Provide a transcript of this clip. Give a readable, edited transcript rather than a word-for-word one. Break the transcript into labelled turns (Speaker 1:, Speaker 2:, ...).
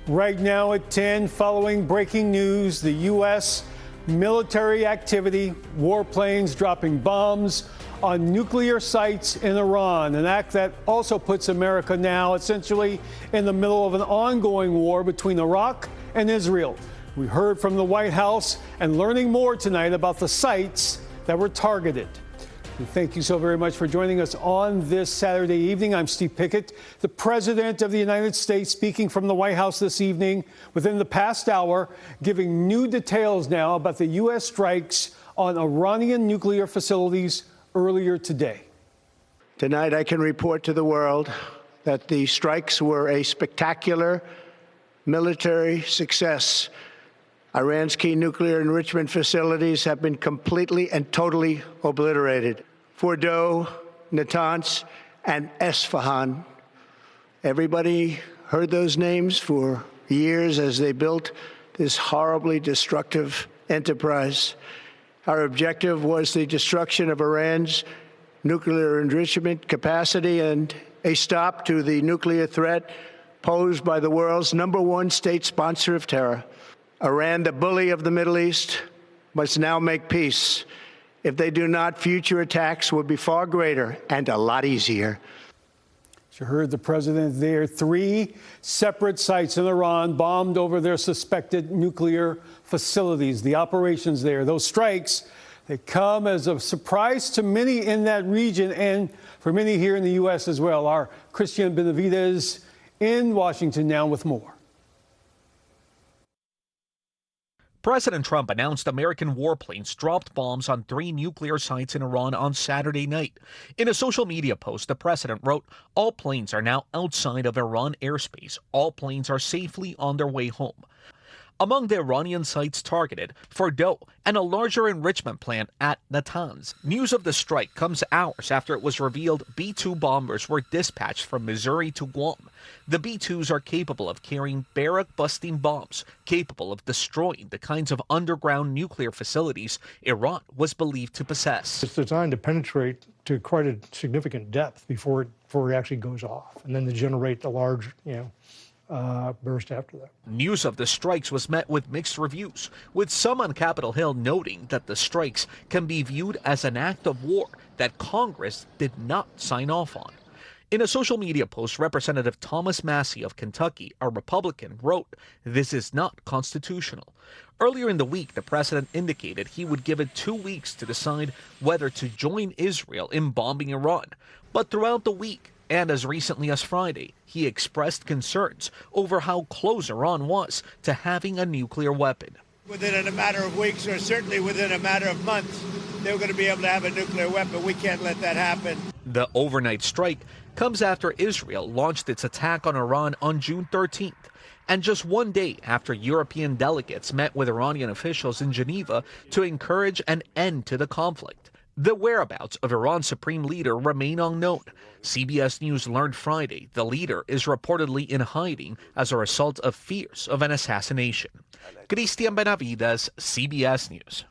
Speaker 1: Right now at 10, following breaking news, the U.S. military activity, warplanes dropping bombs on nuclear sites in Iran, an act that also puts America now essentially in the middle of an ongoing war between Iraq and Israel. We heard from the White House and learning more tonight about the sites that were targeted. Thank you so very much for joining us on this Saturday evening. I'm Steve Pickett, the President of the United States, speaking from the White House this evening within the past hour, giving new details now about the U.S. strikes on Iranian nuclear facilities earlier today.
Speaker 2: Tonight, I can report to the world that the strikes were a spectacular military success. Iran's key nuclear enrichment facilities have been completely and totally obliterated. Fordow, Natanz, and Esfahan. Everybody heard those names for years as they built this horribly destructive enterprise. Our objective was the destruction of Iran's nuclear enrichment capacity and a stop to the nuclear threat posed by the world's #1 state sponsor of terror. Iran, the bully of the Middle East, must now make peace. If they do not, future attacks will be far greater and a lot easier.
Speaker 1: You heard the president there. 3 separate sites in Iran bombed over their suspected nuclear facilities. The operations there, those strikes, they come as a surprise to many in that region and for many here in the U.S. as well. Our Christian Benavides in Washington now with more.
Speaker 3: President Trump announced American warplanes dropped bombs on 3 nuclear sites in Iran on Saturday night. In a social media post, the president wrote, "All planes are now outside of Iran airspace. All planes are safely on their way home." Among the Iranian sites targeted, Fordow and a larger enrichment plant at Natanz. News of the strike comes hours after it was revealed B-2 bombers were dispatched from Missouri to Guam. The B-2s are capable of carrying barrack-busting bombs, capable of destroying the kinds of underground nuclear facilities Iran was believed to possess.
Speaker 4: It's designed to penetrate to quite a significant depth before it actually goes off, and then to generate the large, burst after that.
Speaker 3: News of the strikes was met with mixed reviews, with some on Capitol Hill noting that the strikes can be viewed as an act of war that Congress did not sign off on. In a social media post, Representative Thomas Massey of Kentucky, a Republican, wrote, "This is not constitutional." Earlier in the week, the president indicated he would give it 2 weeks to decide whether to join Israel in bombing Iran. But throughout the week, and as recently as Friday, he expressed concerns over how close Iran was to having a nuclear weapon.
Speaker 5: Within a matter of weeks, or certainly within a matter of months, they were going to be able to have a nuclear weapon. We can't let that happen.
Speaker 3: The overnight strike comes after Israel launched its attack on Iran on June 13th, and just 1 day after European delegates met with Iranian officials in Geneva to encourage an end to the conflict. The whereabouts of Iran's supreme leader remain unknown. CBS News learned Friday the leader is reportedly in hiding as a result of fears of an assassination. Christian Benavides, CBS News.